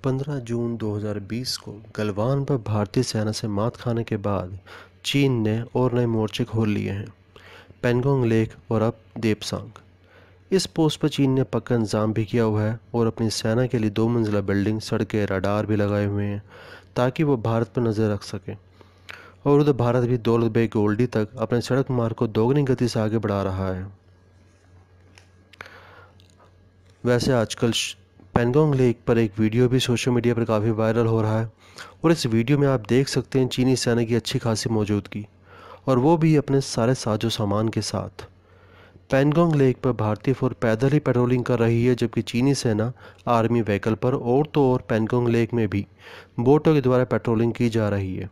15 जून 2020 को गलवान पर भारतीय सेना से मात खाने के बाद चीन ने और नए मोर्चे खोल लिए हैं, पेंगोंग लेक और अब देपसांग। इस पोस्ट पर चीन ने पक्का इंतजाम भी किया हुआ है और अपनी सेना के लिए 2 मंजिला बिल्डिंग, सड़कें, रडार भी लगाए हुए हैं ताकि वो भारत पर नज़र रख सके। और उधर भारत भी दौलत बेग गोल्डी तक अपने सड़क मार्ग को दोगुनी गति से आगे बढ़ा रहा है। वैसे आजकल पेंगोंग लेक पर एक वीडियो भी सोशल मीडिया पर काफ़ी वायरल हो रहा है और इस वीडियो में आप देख सकते हैं चीनी सेना की अच्छी खासी मौजूदगी, और वो भी अपने सारे साजो सामान के साथ। पेंगोंग लेक पर भारतीय फौज पैदल ही पेट्रोलिंग कर रही है, जबकि चीनी सेना आर्मी व्हीकल पर और तो और पेंगोंग लेक में भी बोटों के द्वारा पेट्रोलिंग की जा रही है।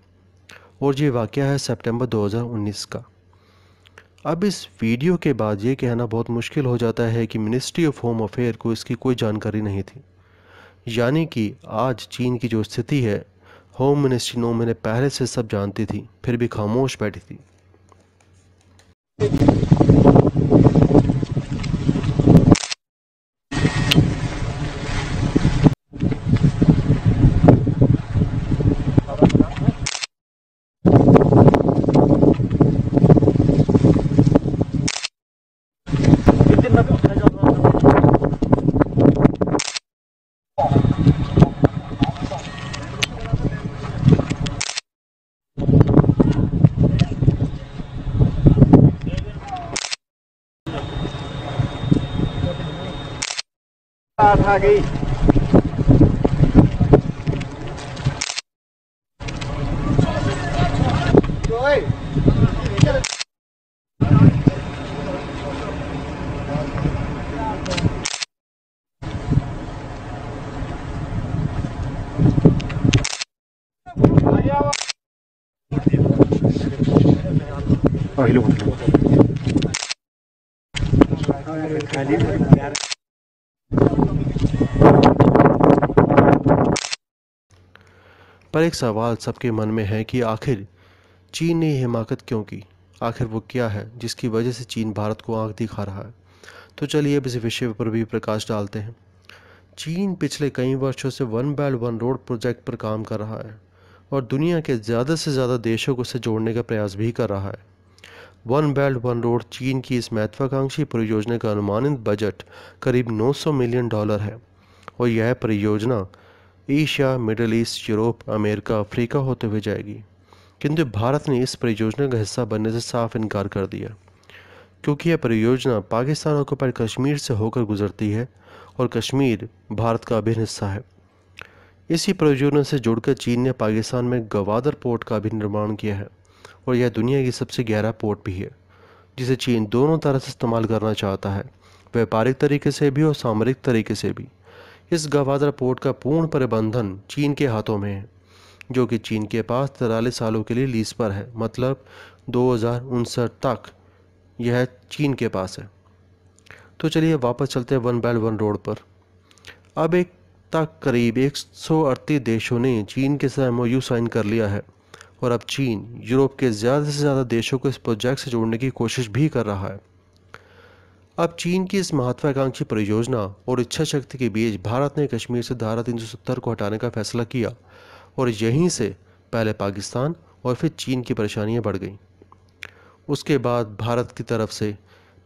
और ये वाक़या है सितंबर 2019 का। अब इस वीडियो के बाद ये कहना बहुत मुश्किल हो जाता है कि मिनिस्ट्री ऑफ होम अफेयर को इसकी कोई जानकारी नहीं थी। यानी कि आज चीन की जो स्थिति है, होम मिनिस्ट्री 9 महीने पहले से सब जानती थी, फिर भी खामोश बैठी थी। आ गई। पर एक सवाल सबके मन में है कि आखिर चीन ने हिमाकत क्यों की? आखिर वो क्या है जिसकी वजह से चीन भारत को आंख दिखा रहा है? तो चलिए अब इस विषय पर भी प्रकाश डालते हैं। चीन पिछले कई वर्षों से one belt one road project पर काम कर रहा है और दुनिया के ज़्यादा से ज़्यादा देशों को से जोड़ने का प्रयास भी कर रहा है। वन बेल्ट वन रोड चीन की इस महत्वाकांक्षी परियोजना का अनुमानित बजट करीब $900 मिलियन है और यह परियोजना Asia, middle east, Europe, America, Africa होते हुए जाएगी। किंतु भारत ने इस परियोजना का हिस्सा बनने से साफ इनकार कर दिया, क्योंकि यह परियोजना पाकिस्तान ऑक्युपाइड कश्मीर से होकर गुजरती है और कश्मीर भारत का अभिन्न हिस्सा है। इसी परियोजना से जुड़कर चीन ने पाकिस्तान में गवादर पोर्ट का भी निर्माण किया है और यह दुनिया की सबसे गहरा पोर्ट भी है, जिसे चीन दोनों तरह से इस्तेमाल करना चाहता है, व्यापारिक तरीके से भी और सामरिक तरीके से भी। इस गवादर पोर्ट का पूर्ण प्रबंधन चीन के हाथों में है, जो कि चीन के पास 43 सालों के लिए लीज पर है, मतलब 2059 तक यह चीन के पास है। तो चलिए वापस चलते हैं वन बेल्ट वन रोड पर। अब एक तक करीब 138 देशों ने चीन के साथ MOU साइन कर लिया है और अब चीन यूरोप के ज़्यादा से ज़्यादा देशों को इस प्रोजेक्ट से जोड़ने की कोशिश भी कर रहा है। अब चीन की इस महत्वाकांक्षी परियोजना और इच्छा शक्ति के बीच भारत ने कश्मीर से धारा 370 को हटाने का फैसला किया और यहीं से पहले पाकिस्तान और फिर चीन की परेशानियां बढ़ गईं। उसके बाद भारत की तरफ से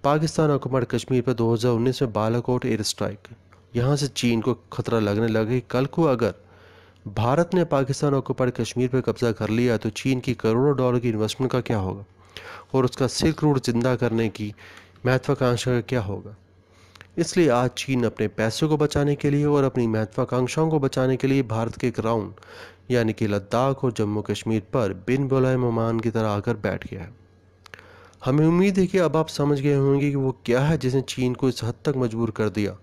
पाकिस्तान ऑक्युपाइड कश्मीर पर 2019 में बालाकोट एयर स्ट्राइक। यहाँ से चीन को खतरा लगने लगा कि कल को अगर भारत ने पाकिस्तान ऑक्युपाइड कश्मीर पर कब्जा कर लिया तो चीन की करोड़ों डॉलर की इन्वेस्टमेंट का क्या होगा और उसका सिल्क रूट जिंदा करने की महत्वाकांक्षा का क्या होगा। इसलिए आज चीन अपने पैसों को बचाने के लिए और अपनी महत्वाकांक्षाओं को बचाने के लिए भारत के ग्राउंड यानी कि लद्दाख और जम्मू कश्मीर पर बिन बुलाए मेहमान की तरह आकर बैठ गया है। हमें उम्मीद है कि अब आप समझ गए होंगे कि वो क्या है जिसने चीन को इस हद तक मजबूर कर दिया,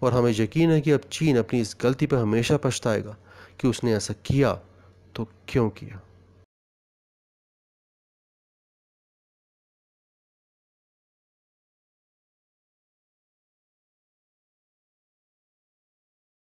और हमें यकीन है कि अब चीन अपनी इस गलती पर हमेशा पछताएगा कि उसने ऐसा किया तो क्यों किया।